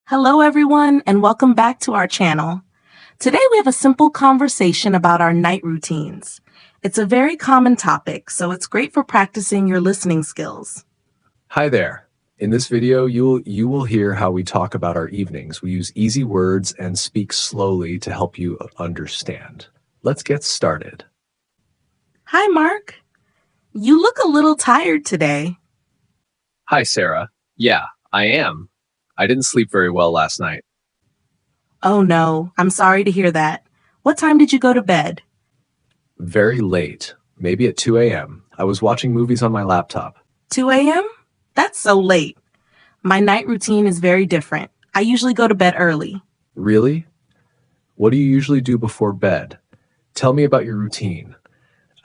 Hello, everyone, and welcome back to our channel. Today we have a simple conversation about our night routines. It's a very common topic, so it's great for practicing your listening skills. Hi there. In this video, you will hear how we talk about our evenings. We use easy words and speak slowly to help you understand. Let's get started. Hi, Mark. You look a little tired today. Hi, Sarah. Yeah, I am. I didn't sleep very well last night. Oh no, I'm sorry to hear that. What time did you go to bed? Very late, maybe at 2 a.m. I was watching movies on my laptop. 2 a.m.? That's so late. My night routine is very different. I usually go to bed early. Really? What do you usually do before bed? Tell me about your routine.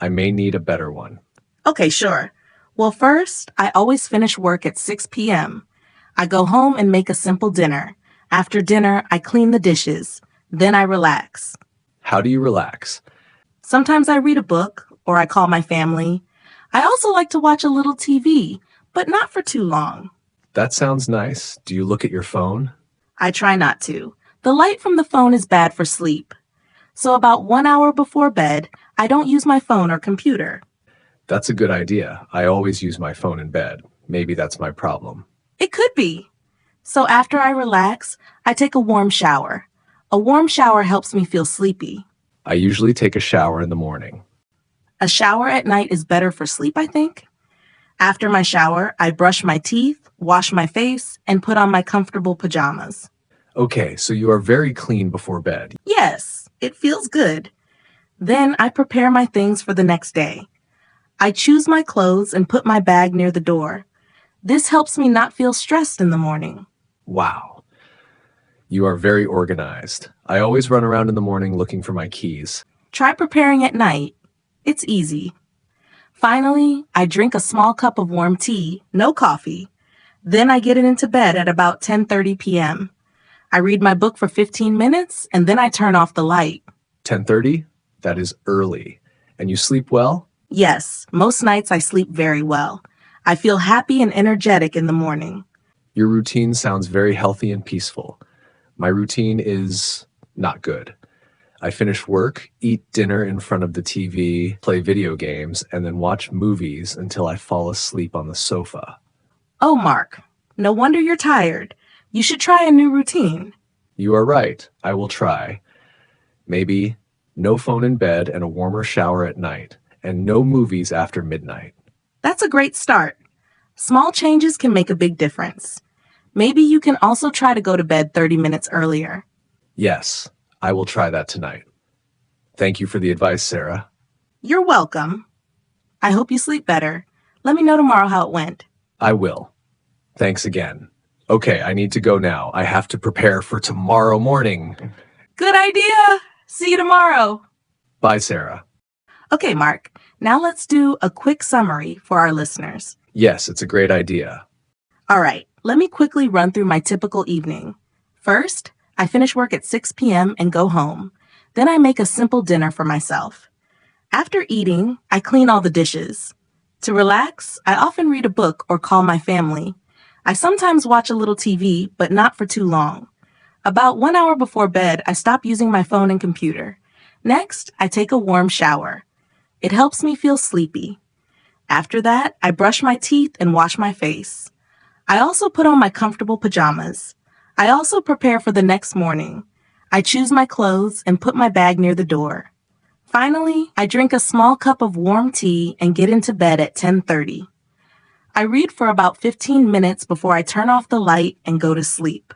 I may need a better one. Okay, sure. Well, first, I always finish work at 6 p.m. I go home and make a simple dinner. After dinner, I clean the dishes. Then I relax. How do you relax? Sometimes I read a book or I call my family. I also like to watch a little TV, but not for too long. That sounds nice. Do you look at your phone? I try not to. The light from the phone is bad for sleep. So about 1 hour before bed, I don't use my phone or computer. That's a good idea. I always use my phone in bed. Maybe that's my problem. It could be. So after I relax, I take a warm shower. A warm shower helps me feel sleepy. I usually take a shower in the morning. A shower at night is better for sleep, I think. After my shower, I brush my teeth, wash my face, and put on my comfortable pajamas. Okay, so you are very clean before bed. Yes, it feels good. Then I prepare my things for the next day. I choose my clothes and put my bag near the door. This helps me not feel stressed in the morning. Wow. You are very organized. I always run around in the morning looking for my keys. Try preparing at night. It's easy. Finally, I drink a small cup of warm tea, no coffee. Then I get into bed at about 10:30 p.m. I read my book for 15 minutes and then I turn off the light. 10:30? That is early. And you sleep well? Yes, most nights I sleep very well. I feel happy and energetic in the morning. Your routine sounds very healthy and peaceful. My routine is not good. I finish work, eat dinner in front of the TV, play video games, and then watch movies until I fall asleep on the sofa. Oh, Mark, no wonder you're tired. You should try a new routine. You are right. I will try. Maybe no phone in bed and a warmer shower at night, and no movies after midnight. That's a great start. Small changes can make a big difference. Maybe you can also try to go to bed 30 minutes earlier. Yes, I will try that tonight. Thank you for the advice, Sarah. You're welcome. I hope you sleep better. Let me know tomorrow how it went. I will. Thanks again. Okay, I need to go now. I have to prepare for tomorrow morning. Good idea. See you tomorrow. Bye, Sarah. Okay, Mark. Now let's do a quick summary for our listeners. Yes, it's a great idea. All right, let me quickly run through my typical evening. First, I finish work at 6 p.m. and go home. Then I make a simple dinner for myself. After eating, I clean all the dishes. To relax, I often read a book or call my family. I sometimes watch a little TV, but not for too long. About 1 hour before bed, I stop using my phone and computer. Next, I take a warm shower. It helps me feel sleepy. After that, I brush my teeth and wash my face. I also put on my comfortable pajamas. I also prepare for the next morning. I choose my clothes and put my bag near the door. Finally, I drink a small cup of warm tea and get into bed at 10:30. I read for about 15 minutes before I turn off the light and go to sleep.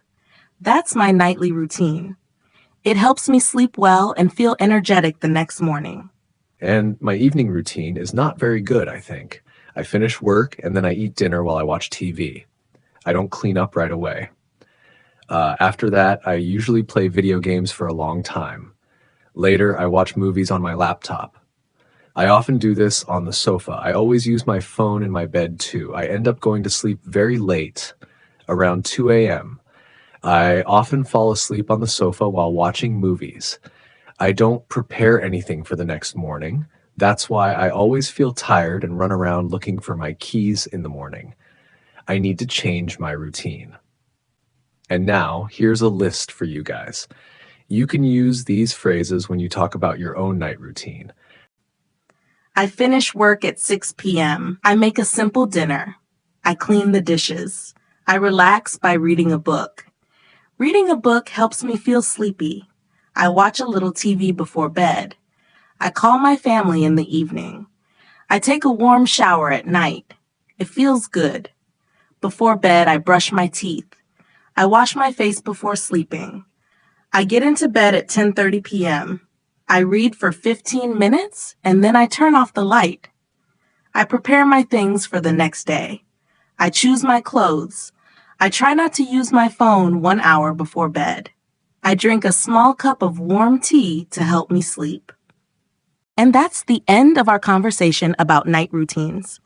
That's my nightly routine. It helps me sleep well and feel energetic the next morning. And my evening routine is not very good, I think. I finish work and then I eat dinner while I watch TV. I don't clean up right away. After that, I usually play video games for a long time. Later, I watch movies on my laptop. I often do this on the sofa. I always use my phone in my bed too. I end up going to sleep very late, around 2 a.m. I often fall asleep on the sofa while watching movies. I don't prepare anything for the next morning. That's why I always feel tired and run around looking for my keys in the morning. I need to change my routine. And now, here's a list for you guys. You can use these phrases when you talk about your own night routine. I finish work at 6 p.m. I make a simple dinner. I clean the dishes. I relax by reading a book. Reading a book helps me feel sleepy. I watch a little TV before bed. I call my family in the evening. I take a warm shower at night. It feels good. Before bed, I brush my teeth. I wash my face before sleeping. I get into bed at 10:30 p.m. I read for 15 minutes and then I turn off the light. I prepare my things for the next day. I choose my clothes. I try not to use my phone 1 hour before bed. I drink a small cup of warm tea to help me sleep. And that's the end of our conversation about night routines.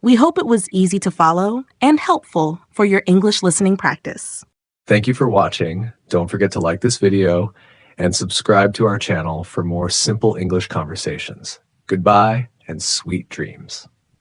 We hope it was easy to follow and helpful for your English listening practice. Thank you for watching. Don't forget to like this video and subscribe to our channel for more simple English conversations. Goodbye and sweet dreams.